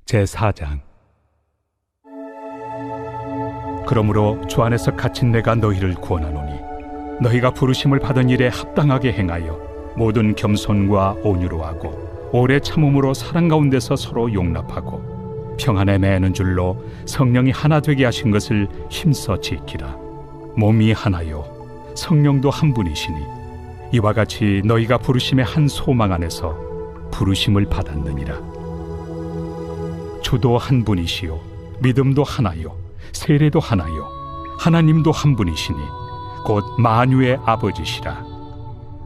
제4장. 그러므로 주 안에서 갇힌 내가 너희를 구원하노니 너희가 부르심을 받은 일에 합당하게 행하여 모든 겸손과 온유로 하고 오래 참음으로 사랑 가운데서 서로 용납하고 평안에 매는 줄로 성령이 하나 되게 하신 것을 힘써 지키라. 몸이 하나요 성령도 한 분이시니 이와 같이 너희가 부르심의 한 소망 안에서 부르심을 받았느니라. 주도 한 분이시요 믿음도 하나요 세례도 하나요 하나님도 한 분이시니 곧 만유의 아버지시라.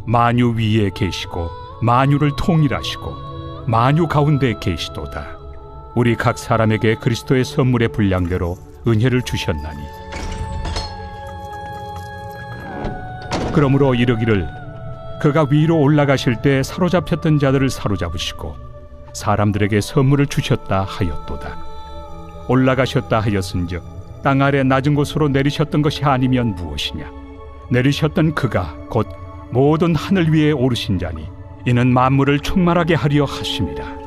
만유 위에 계시고 만유를 통일하시고 만유 가운데 계시도다. 우리 각 사람에게 그리스도의 선물의 분량대로 은혜를 주셨나니 그러므로 이르기를 그가 위로 올라가실 때 사로잡혔던 자들을 사로잡으시고 사람들에게 선물을 주셨다 하였도다. 올라가셨다 하였은즉 땅 아래 낮은 곳으로 내리셨던 것이 아니면 무엇이냐. 내리셨던 그가 곧 모든 하늘 위에 오르신 자니 이는 만물을 충만하게 하려 하심이라.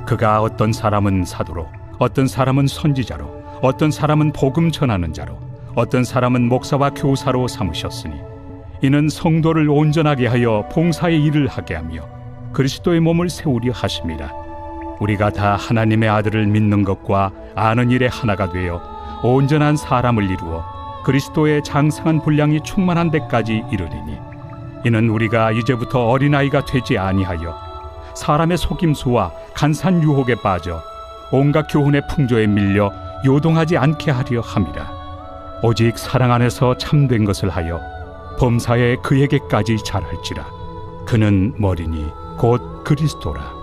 그가 어떤 사람은 사도로 어떤 사람은 선지자로 어떤 사람은 복음 전하는 자로 어떤 사람은 목사와 교사로 삼으셨으니 이는 성도를 온전하게 하여 봉사의 일을 하게 하며 그리스도의 몸을 세우려 하심이라. 우리가 다 하나님의 아들을 믿는 것과 아는 일에 하나가 되어 온전한 사람을 이루어 그리스도의 장성한 분량이 충만한 데까지 이르리니 이는 우리가 이제부터 어린아이가 되지 아니하여 사람의 속임수와 간산 유혹에 빠져 온갖 교훈의 풍조에 밀려 요동하지 않게 하려 함이라. 오직 사랑 안에서 참된 것을 하여 범사에 그에게까지 잘할지라. 그는 머리니 곧 그리스도라.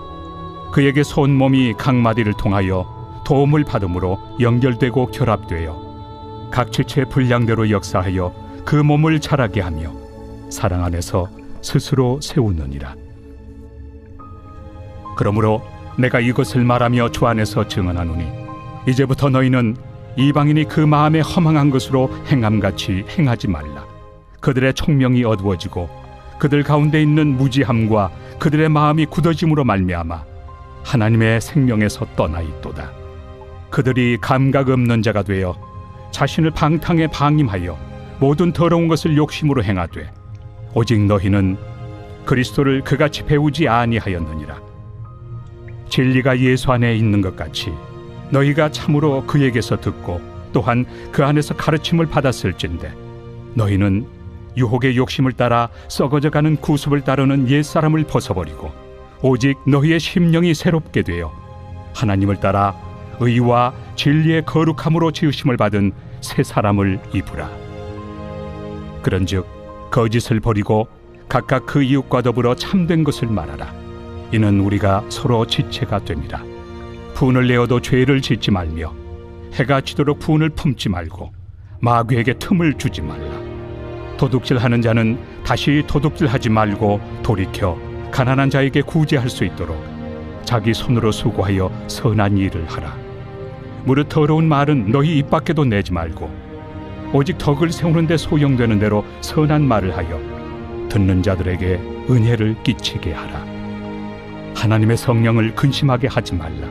그에게서 온 몸이 각 마디를 통하여 도움을 받음으로 연결되고 결합되어 각 지체의 분량대로 역사하여 그 몸을 자라게 하며 사랑 안에서 스스로 세우느니라. 그러므로 내가 이것을 말하며 주 안에서 증언하노니 이제부터 너희는 이방인이 그 마음에 허망한 것으로 행함같이 행하지 말라. 그들의 총명이 어두워지고 그들 가운데 있는 무지함과 그들의 마음이 굳어짐으로 말미암아 하나님의 생명에서 떠나 있도다. 그들이 감각 없는 자가 되어 자신을 방탕에 방임하여 모든 더러운 것을 욕심으로 행하되 오직 너희는 그리스도를 그같이 배우지 아니하였느니라. 진리가 예수 안에 있는 것 같이 너희가 참으로 그에게서 듣고 또한 그 안에서 가르침을 받았을진데 너희는 유혹의 욕심을 따라 썩어져가는 구습을 따르는 옛사람을 벗어버리고 오직 너희의 심령이 새롭게 되어 하나님을 따라 의와 진리의 거룩함으로 지으심을 받은 새 사람을 입으라. 그런즉 거짓을 버리고 각각 그 이웃과 더불어 참된 것을 말하라. 이는 우리가 서로 지체가 됨이라. 분을 내어도 죄를 짓지 말며 해가 지도록 분을 품지 말고 마귀에게 틈을 주지 말라. 도둑질하는 자는 다시 도둑질하지 말고 돌이켜 가난한 자에게 구제할 수 있도록 자기 손으로 수고하여 선한 일을 하라. 무릇 더러운 말은 너희 입 밖에도 내지 말고 오직 덕을 세우는 데 소용되는 대로 선한 말을 하여 듣는 자들에게 은혜를 끼치게 하라. 하나님의 성령을 근심하게 하지 말라.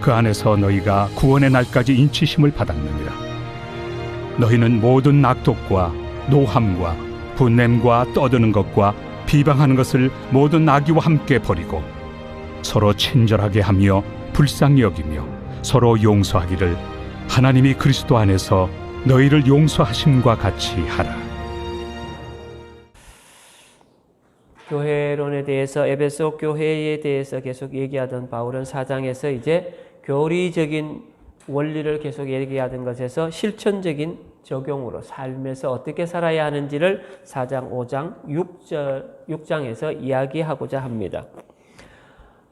그 안에서 너희가 구원의 날까지 인치심을 받았느니라. 너희는 모든 낙독과 노함과 분냄과 떠드는 것과 비방하는 것을 모든 악의와 함께 버리고 서로 친절하게 하며 불쌍히 여기며 서로 용서하기를 하나님이 그리스도 안에서 너희를 용서하심과 같이 하라. 교회론에 대해서 에베소 교회에 대해서 계속 얘기하던 바울은 4장에서 이제 교리적인 원리를 계속 얘기하던 것에서 실천적인 적용으로 삶에서 어떻게 살아야 하는지를 4장, 5장, 6장에서 이야기하고자 합니다.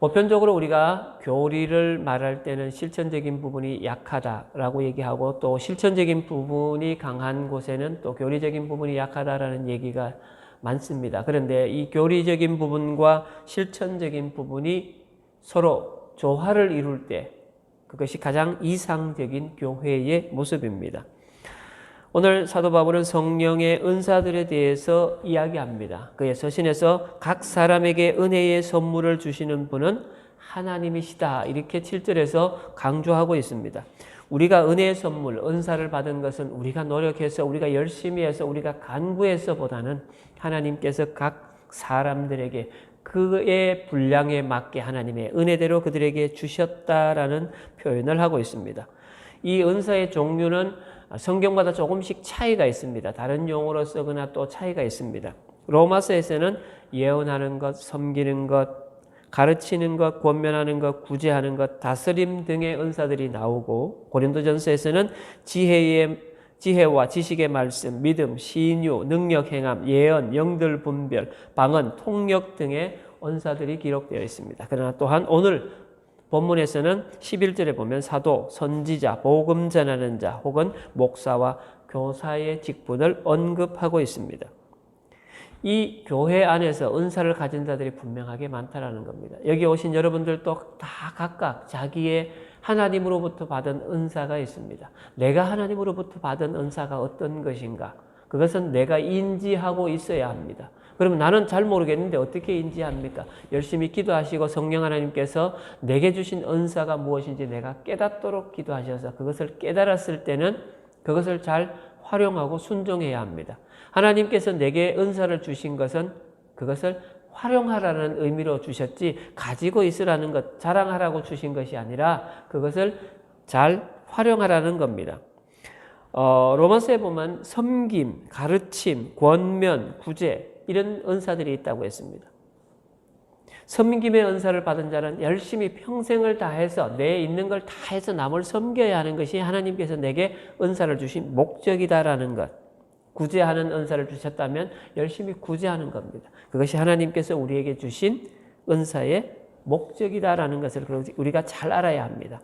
보편적으로 우리가 교리를 말할 때는 실천적인 부분이 약하다라고 얘기하고 또 실천적인 부분이 강한 곳에는 또 교리적인 부분이 약하다라는 얘기가 많습니다. 그런데 이 교리적인 부분과 실천적인 부분이 서로 조화를 이룰 때 그것이 가장 이상적인 교회의 모습입니다. 오늘 사도 바울은 성령의 은사들에 대해서 이야기합니다. 그의 서신에서 각 사람에게 은혜의 선물을 주시는 분은 하나님이시다. 이렇게 7절에서 강조하고 있습니다. 우리가 은혜의 선물, 은사를 받은 것은 우리가 노력해서, 우리가 열심히 해서, 우리가 간구해서 보다는 하나님께서 각 사람들에게 그의 분량에 맞게 하나님의 은혜대로 그들에게 주셨다라는 표현을 하고 있습니다. 이 은사의 종류는 성경마다 조금씩 차이가 있습니다. 다른 용어로 쓰거나 또 차이가 있습니다. 로마서에서는 예언하는 것, 섬기는 것, 가르치는 것, 권면하는 것, 구제하는 것, 다스림 등의 은사들이 나오고, 고린도전서에서는 지혜와 지식의 말씀, 믿음, 시인유, 능력 행함, 예언, 영들 분별, 방언, 통역 등의 은사들이 기록되어 있습니다. 그러나 또한 오늘 본문에서는 11절에 보면 사도, 선지자, 복음 전하는 자 혹은 목사와 교사의 직분을 언급하고 있습니다. 이 교회 안에서 은사를 가진 자들이 분명하게 많다라는 겁니다. 여기 오신 여러분들도 다 각각 자기의 하나님으로부터 받은 은사가 있습니다. 내가 하나님으로부터 받은 은사가 어떤 것인가? 그것은 내가 인지하고 있어야 합니다. 그러면 나는 잘 모르겠는데 어떻게 인지합니까? 열심히 기도하시고 성령 하나님께서 내게 주신 은사가 무엇인지 내가 깨닫도록 기도하셔서 그것을 깨달았을 때는 그것을 잘 활용하고 순종해야 합니다. 하나님께서 내게 은사를 주신 것은 그것을 활용하라는 의미로 주셨지 가지고 있으라는 것, 자랑하라고 주신 것이 아니라 그것을 잘 활용하라는 겁니다. 로마서에 보면 섬김, 가르침, 권면, 구제 이런 은사들이 있다고 했습니다. 섬김의 은사를 받은 자는 열심히 평생을 다해서 내 있는 걸 다해서 남을 섬겨야 하는 것이 하나님께서 내게 은사를 주신 목적이다라는 것. 구제하는 은사를 주셨다면 열심히 구제하는 겁니다. 그것이 하나님께서 우리에게 주신 은사의 목적이다라는 것을 우리가 잘 알아야 합니다.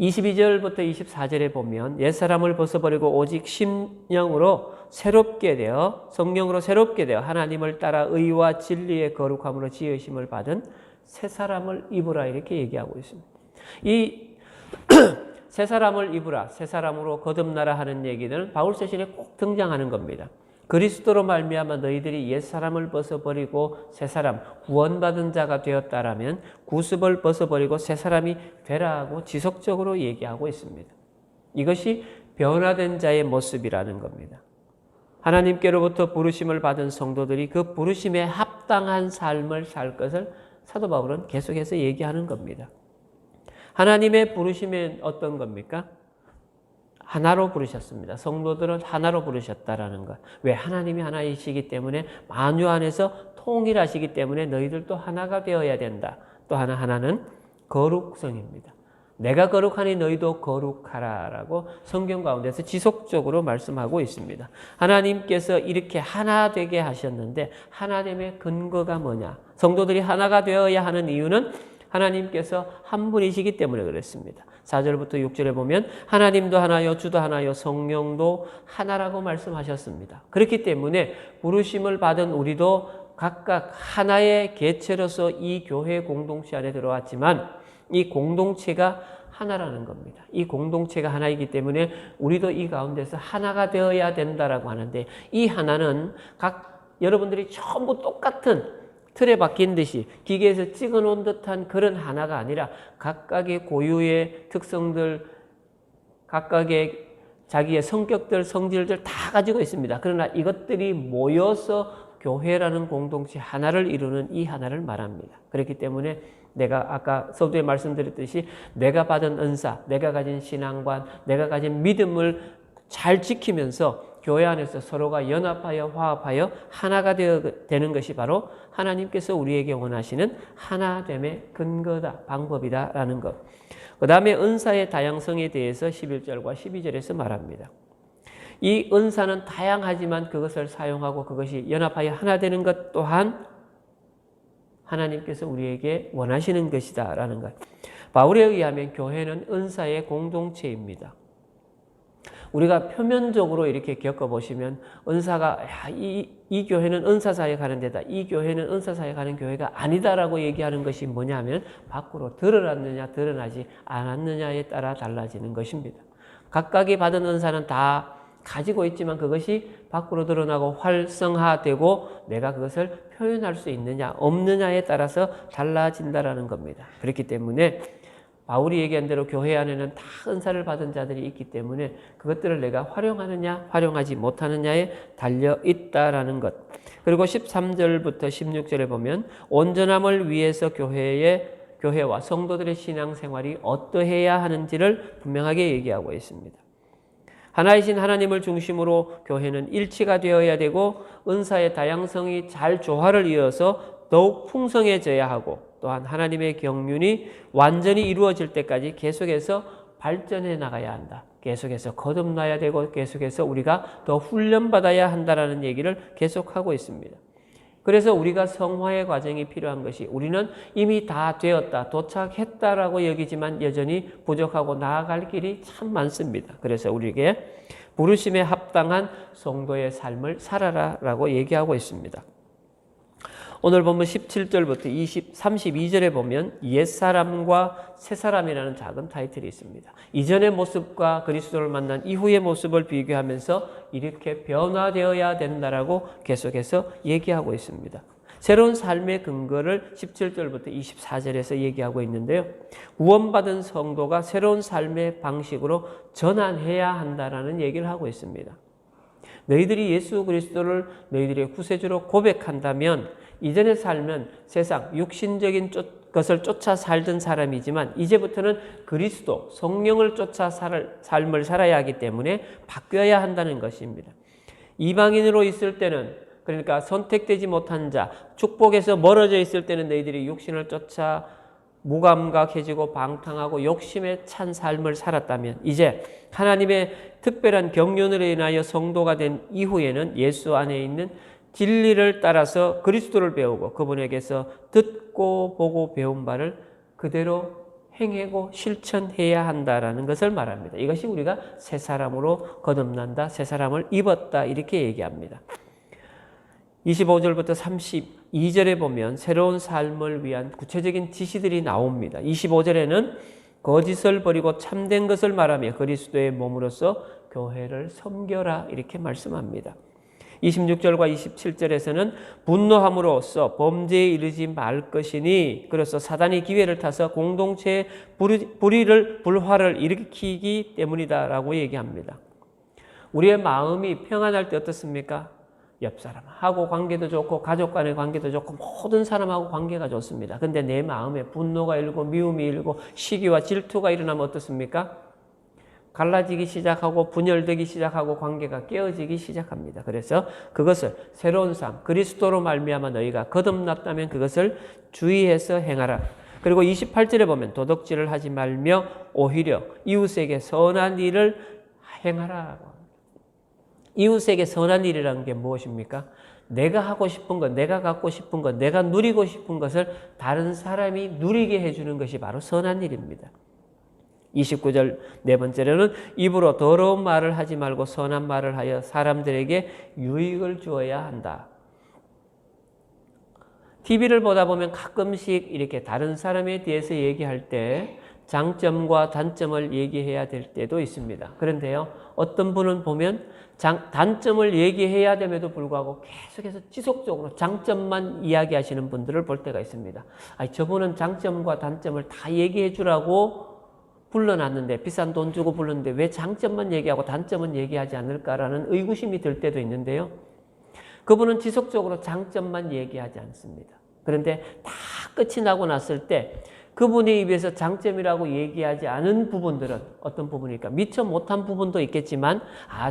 22절부터 24절에 보면 옛사람을 벗어버리고 오직 심령으로 새롭게 되어 성령으로 새롭게 되어 하나님을 따라 의와 진리의 거룩함으로 지으심을 받은 새 사람을 입으라 이렇게 얘기하고 있습니다. 이 새 사람을 입으라, 새 사람으로 거듭나라 하는 얘기들은 바울 서신에 꼭 등장하는 겁니다. 그리스도로 말미암아 너희들이 옛사람을 벗어버리고 새 사람, 구원받은 자가 되었다라면 구습을 벗어버리고 새 사람이 되라고 지속적으로 얘기하고 있습니다. 이것이 변화된 자의 모습이라는 겁니다. 하나님께로부터 부르심을 받은 성도들이 그 부르심에 합당한 삶을 살 것을 사도 바울은 계속해서 얘기하는 겁니다. 하나님의 부르심은 어떤 겁니까? 하나로 부르셨습니다. 성도들은 하나로 부르셨다라는 것. 왜? 하나님이 하나이시기 때문에 만유 안에서 통일하시기 때문에 너희들도 하나가 되어야 된다. 또 하나는 거룩성입니다. 내가 거룩하니 너희도 거룩하라라고 성경 가운데서 지속적으로 말씀하고 있습니다. 하나님께서 이렇게 하나 되게 하셨는데 하나됨의 근거가 뭐냐? 성도들이 하나가 되어야 하는 이유는 하나님께서 한 분이시기 때문에 그렇습니다. 4절부터 6절에 보면 하나님도 하나요, 주도 하나요, 성령도 하나라고 말씀하셨습니다. 그렇기 때문에 부르심을 받은 우리도 각각 하나의 개체로서 이 교회 공동체 안에 들어왔지만 이 공동체가 하나라는 겁니다. 이 공동체가 하나이기 때문에 우리도 이 가운데서 하나가 되어야 된다라고 하는데 이 하나는 각 여러분들이 전부 똑같은 틀에 박힌 듯이 기계에서 찍어놓은 듯한 그런 하나가 아니라 각각의 고유의 특성들, 각각의 자기의 성격들, 성질들 다 가지고 있습니다. 그러나 이것들이 모여서 교회라는 공동체 하나를 이루는 이 하나를 말합니다. 그렇기 때문에 내가 아까 서두에 말씀드렸듯이 내가 받은 은사, 내가 가진 신앙관, 내가 가진 믿음을 잘 지키면서 교회 안에서 서로가 연합하여 화합하여 하나가 되는 것이 바로 하나님께서 우리에게 원하시는 하나됨의 근거다, 방법이다라는 것. 그 다음에 은사의 다양성에 대해서 11절과 12절에서 말합니다. 이 은사는 다양하지만 그것을 사용하고 그것이 연합하여 하나 되는 것 또한 하나님께서 우리에게 원하시는 것이다라는 것. 바울에 의하면 교회는 은사의 공동체입니다. 우리가 표면적으로 이렇게 겪어보시면 은사가 이 교회는 은사 사역하는 데다, 이 교회는 은사 사역하는 교회가 아니다라고 얘기하는 것이 뭐냐면 밖으로 드러났느냐 드러나지 않았느냐에 따라 달라지는 것입니다. 각각이 받은 은사는 다 가지고 있지만 그것이 밖으로 드러나고 활성화되고 내가 그것을 표현할 수 있느냐 없느냐에 따라서 달라진다라는 겁니다. 그렇기 때문에 바울이 얘기한 대로 교회 안에는 다 은사를 받은 자들이 있기 때문에 그것들을 내가 활용하느냐 활용하지 못하느냐에 달려 있다라는 것. 그리고 13절부터 16절에 보면 온전함을 위해서 교회와 성도들의 신앙생활이 어떠해야 하는지를 분명하게 얘기하고 있습니다. 하나이신 하나님을 중심으로 교회는 일치가 되어야 되고 은사의 다양성이 잘 조화를 이어서 더욱 풍성해져야 하고 또한 하나님의 경륜이 완전히 이루어질 때까지 계속해서 발전해 나가야 한다. 계속해서 거듭나야 되고 계속해서 우리가 더 훈련받아야 한다라는 얘기를 계속하고 있습니다. 그래서 우리가 성화의 과정이 필요한 것이 우리는 이미 다 되었다, 도착했다라고 여기지만 여전히 부족하고 나아갈 길이 참 많습니다. 그래서 우리에게 부르심에 합당한 성도의 삶을 살아라라고 얘기하고 있습니다. 오늘 보면 17절부터 32절에 보면 옛사람과 새사람이라는 작은 타이틀이 있습니다. 이전의 모습과 그리스도를 만난 이후의 모습을 비교하면서 이렇게 변화되어야 된다라고 계속해서 얘기하고 있습니다. 새로운 삶의 근거를 17절부터 24절에서 얘기하고 있는데요. 구원받은 성도가 새로운 삶의 방식으로 전환해야 한다라는 얘기를 하고 있습니다. 너희들이 예수 그리스도를 너희들의 구세주로 고백한다면 이전의 삶은 세상 육신적인 것을 쫓아 살던 사람이지만 이제부터는 그리스도 성령을 쫓아 삶을 살아야 하기 때문에 바뀌어야 한다는 것입니다. 이방인으로 있을 때는 그러니까 선택되지 못한 자, 축복에서 멀어져 있을 때는 너희들이 육신을 쫓아 무감각해지고 방탕하고 욕심에 찬 삶을 살았다면 이제 하나님의 특별한 경륜으로 인하여 성도가 된 이후에는 예수 안에 있는 진리를 따라서 그리스도를 배우고 그분에게서 듣고 보고 배운 바를 그대로 행하고 실천해야 한다라는 것을 말합니다. 이것이 우리가 새 사람으로 거듭난다, 새 사람을 입었다 이렇게 얘기합니다. 25절부터 32절에 보면 새로운 삶을 위한 구체적인 지시들이 나옵니다. 25절에는 거짓을 버리고 참된 것을 말하며 그리스도의 몸으로서 교회를 섬겨라 이렇게 말씀합니다. 26절과 27절에서는 분노함으로써 범죄에 이르지 말 것이니 그래서 사단이 기회를 타서 공동체의 불화를 일으키기 때문이다라고 얘기합니다. 우리의 마음이 평안할 때 어떻습니까? 옆 사람하고 관계도 좋고 가족 간의 관계도 좋고 모든 사람하고 관계가 좋습니다. 근데 내 마음에 분노가 일고 미움이 일고 시기와 질투가 일어나면 어떻습니까? 갈라지기 시작하고 분열되기 시작하고 관계가 깨어지기 시작합니다. 그래서 그것을 새로운 삶 그리스도로 말미암아 너희가 거듭났다면 그것을 주의해서 행하라. 그리고 28절에 보면 도덕질을 하지 말며 오히려 이웃에게 선한 일을 행하라고. 이웃에게 선한 일이라는 게 무엇입니까? 내가 하고 싶은 것, 내가 갖고 싶은 것, 내가 누리고 싶은 것을 다른 사람이 누리게 해주는 것이 바로 선한 일입니다. 29절 네 번째로는 입으로 더러운 말을 하지 말고 선한 말을 하여 사람들에게 유익을 주어야 한다. TV를 보다 보면 가끔씩 이렇게 다른 사람에 대해서 얘기할 때 장점과 단점을 얘기해야 될 때도 있습니다. 그런데요, 어떤 분은 보면 단점을 얘기해야 됨에도 불구하고 계속해서 지속적으로 장점만 이야기하시는 분들을 볼 때가 있습니다. 아니, 저분은 장점과 단점을 다 얘기해 주라고 불러놨는데 비싼 돈 주고 불렀는데 왜 장점만 얘기하고 단점은 얘기하지 않을까라는 의구심이 들 때도 있는데요. 그분은 지속적으로 장점만 얘기하지 않습니다. 그런데 다 끝이 나고 났을 때 그분의 입에서 장점이라고 얘기하지 않은 부분들은 어떤 부분일까? 미처 못한 부분도 있겠지만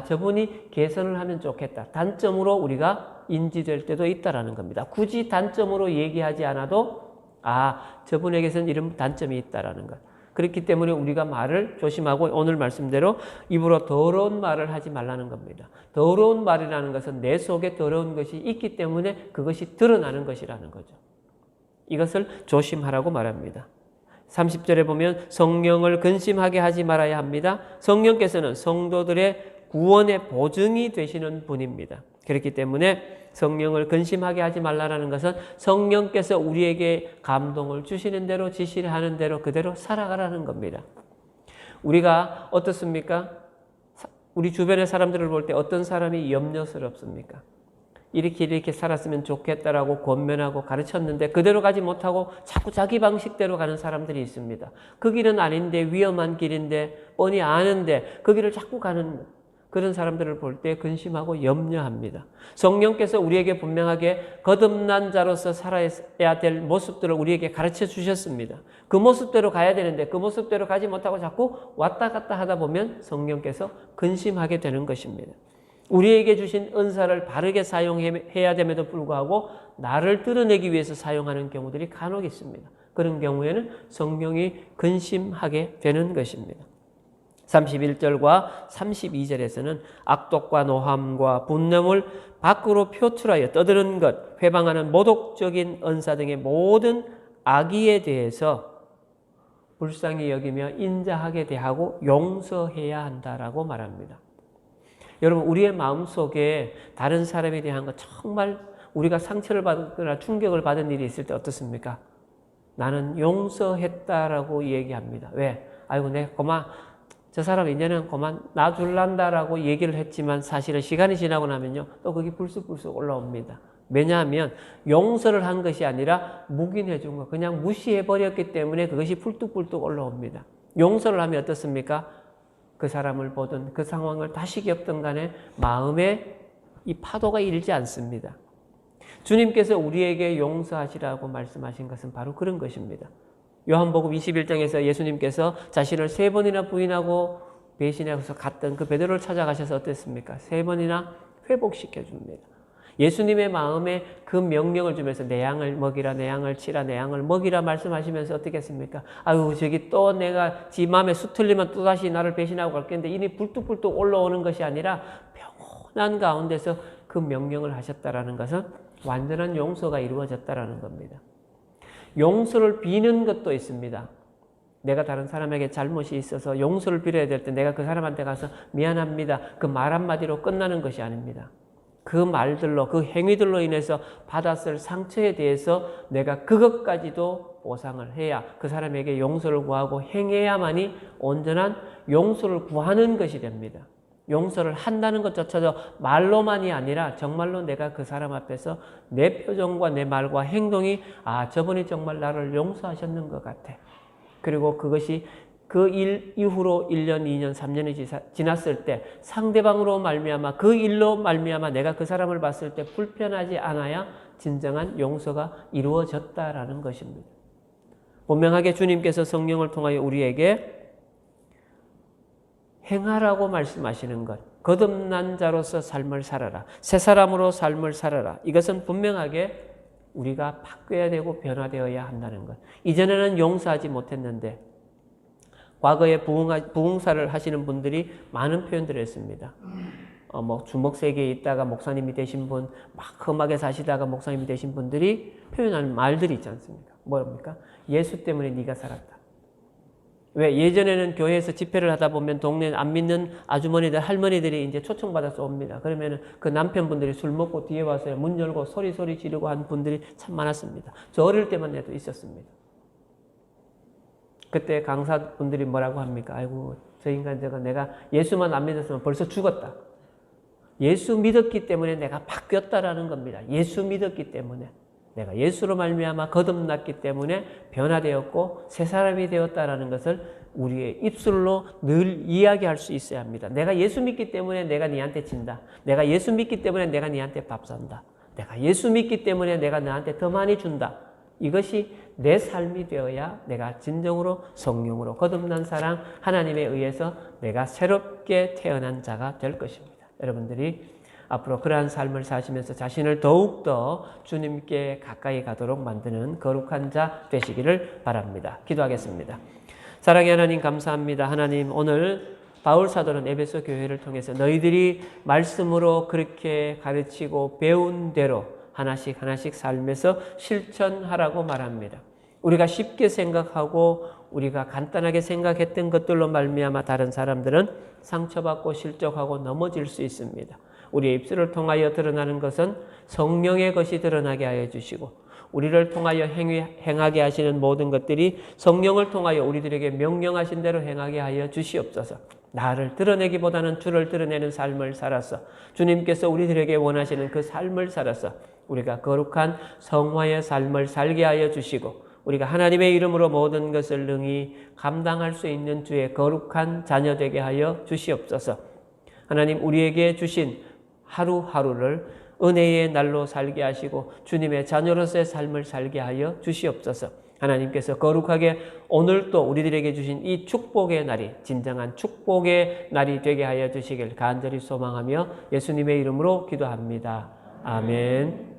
저분이 개선을 하면 좋겠다. 단점으로 우리가 인지될 때도 있다라는 겁니다. 굳이 단점으로 얘기하지 않아도 저분에게서는 이런 단점이 있다라는 것. 그렇기 때문에 우리가 말을 조심하고 오늘 말씀대로 입으로 더러운 말을 하지 말라는 겁니다. 더러운 말이라는 것은 내 속에 더러운 것이 있기 때문에 그것이 드러나는 것이라는 거죠. 이것을 조심하라고 말합니다. 30절에 보면 성령을 근심하게 하지 말아야 합니다. 성령께서는 성도들의 구원의 보증이 되시는 분입니다. 그렇기 때문에 성령을 근심하게 하지 말라는 것은 성령께서 우리에게 감동을 주시는 대로 지시를 하는 대로 그대로 살아가라는 겁니다. 우리가 어떻습니까? 우리 주변의 사람들을 볼 때 어떤 사람이 염려스럽습니까? 이렇게 살았으면 좋겠다라고 권면하고 가르쳤는데 그대로 가지 못하고 자꾸 자기 방식대로 가는 사람들이 있습니다. 그 길은 아닌데 위험한 길인데 뻔히 아는데 그 길을 자꾸 가는 그런 사람들을 볼 때 근심하고 염려합니다. 성령께서 우리에게 분명하게 거듭난 자로서 살아야 될 모습들을 우리에게 가르쳐 주셨습니다. 그 모습대로 가야 되는데 그 모습대로 가지 못하고 자꾸 왔다 갔다 하다 보면 성령께서 근심하게 되는 것입니다. 우리에게 주신 은사를 바르게 사용해야 됨에도 불구하고 나를 드러내기 위해서 사용하는 경우들이 간혹 있습니다. 그런 경우에는 성령이 근심하게 되는 것입니다. 31절과 32절에서는 악독과 노함과 분노를 밖으로 표출하여 떠드는 것, 회방하는 모독적인 은사 등의 모든 악의에 대해서 불쌍히 여기며 인자하게 대하고 용서해야 한다라고 말합니다. 여러분, 우리의 마음속에 다른 사람에 대한 것 정말 우리가 상처를 받거나 충격을 받은 일이 있을 때 어떻습니까? 나는 용서했다라고 얘기합니다. 왜? 아이고, 그만 저 사람 이제는 그만 놔줄란다라고 얘기를 했지만 사실은 시간이 지나고 나면요, 또 그게 불쑥불쑥 올라옵니다. 왜냐하면 용서를 한 것이 아니라 묵인해 준 거, 그냥 무시해버렸기 때문에 그것이 불뚝불뚝 올라옵니다. 용서를 하면 어떻습니까? 그 사람을 보든 그 상황을 다시 겪든 간에 마음에 이 파도가 일지 않습니다. 주님께서 우리에게 용서하시라고 말씀하신 것은 바로 그런 것입니다. 요한복음 21장에서 예수님께서 자신을 3번이나 부인하고 배신해서 갔던 그 베드로를 찾아가셔서 어땠습니까? 3번이나 회복시켜 줍니다. 예수님의 마음에 그 명령을 주면서 내 양을 먹이라, 내 양을 치라, 내 양을 먹이라 말씀하시면서 어떻게 했습니까? 아유, 저기 또 내가 지 마음에 수틀리면 또다시 나를 배신하고 갈 건데 이미 불뚝불뚝 올라오는 것이 아니라 평온한 가운데서 그 명령을 하셨다라는 것은 완전한 용서가 이루어졌다라는 겁니다. 용서를 비는 것도 있습니다. 내가 다른 사람에게 잘못이 있어서 용서를 빌어야 될 때 내가 그 사람한테 가서 미안합니다. 그 말 한마디로 끝나는 것이 아닙니다. 그 말들로, 그 행위들로 인해서 받았을 상처에 대해서 내가 그것까지도 보상을 해야 그 사람에게 용서를 구하고 행해야만이 온전한 용서를 구하는 것이 됩니다. 용서를 한다는 것조차도 말로만이 아니라 정말로 내가 그 사람 앞에서 내 표정과 내 말과 행동이 저분이 정말 나를 용서하셨는 것 같아. 그리고 그것이 그 일 이후로 1년, 2년, 3년이 지났을 때 상대방으로 말미암아 그 일로 말미암아 내가 그 사람을 봤을 때 불편하지 않아야 진정한 용서가 이루어졌다라는 것입니다. 분명하게 주님께서 성령을 통하여 우리에게 행하라고 말씀하시는 것, 거듭난 자로서 삶을 살아라, 새 사람으로 삶을 살아라. 이것은 분명하게 우리가 바뀌어야 되고 변화되어야 한다는 것. 이전에는 용서하지 못했는데 과거에 부흥사를 하시는 분들이 많은 표현들을 했습니다. 주먹 세계에 있다가 목사님이 되신 분, 막 험하게 사시다가 목사님이 되신 분들이 표현하는 말들이 있지 않습니까? 뭡니까? 예수 때문에 네가 살았다. 왜? 예전에는 교회에서 집회를 하다 보면 동네 안 믿는 아주머니들, 할머니들이 이제 초청받아서 옵니다. 그러면은 그 남편분들이 술 먹고 뒤에 와서 문 열고 소리 지르고 한 분들이 참 많았습니다. 저 어릴 때만 해도 있었습니다. 그때 강사분들이 뭐라고 합니까? 아이고, 저 인간 저거 내가 예수만 안 믿었으면 벌써 죽었다. 예수 믿었기 때문에 내가 바뀌었다라는 겁니다. 예수 믿었기 때문에. 내가 예수로 말미암아 거듭났기 때문에 변화되었고 새 사람이 되었다라는 것을 우리의 입술로 늘 이야기할 수 있어야 합니다. 내가 예수 믿기 때문에 내가 니한테 진다. 내가 예수 믿기 때문에 내가 니한테 밥 산다. 내가 예수 믿기 때문에 내가 너한테 더 많이 준다. 이것이 내 삶이 되어야 내가 진정으로 성령으로 거듭난 사람, 하나님에 의해서 내가 새롭게 태어난 자가 될 것입니다. 여러분들이 앞으로 그러한 삶을 사시면서 자신을 더욱더 주님께 가까이 가도록 만드는 거룩한 자 되시기를 바랍니다. 기도하겠습니다. 사랑의 하나님 감사합니다. 하나님, 오늘 바울 사도는 에베소 교회를 통해서 너희들이 말씀으로 그렇게 가르치고 배운 대로 하나씩 삶에서 실천하라고 말합니다. 우리가 쉽게 생각하고 우리가 간단하게 생각했던 것들로 말미암아 다른 사람들은 상처받고 실족하고 넘어질 수 있습니다. 우리의 입술을 통하여 드러나는 것은 성령의 것이 드러나게 하여 주시고 우리를 통하여 행하게 하시는 모든 것들이 성령을 통하여 우리들에게 명령하신 대로 행하게 하여 주시옵소서. 나를 드러내기보다는 주를 드러내는 삶을 살아서 주님께서 우리들에게 원하시는 그 삶을 살아서 우리가 거룩한 성화의 삶을 살게 하여 주시고 우리가 하나님의 이름으로 모든 것을 능히 감당할 수 있는 주의 거룩한 자녀 되게 하여 주시옵소서. 하나님 우리에게 주신 하루하루를 은혜의 날로 살게 하시고 주님의 자녀로서의 삶을 살게 하여 주시옵소서. 하나님께서 거룩하게 오늘도 우리들에게 주신 이 축복의 날이 진정한 축복의 날이 되게 하여 주시길 간절히 소망하며 예수님의 이름으로 기도합니다. 아멘.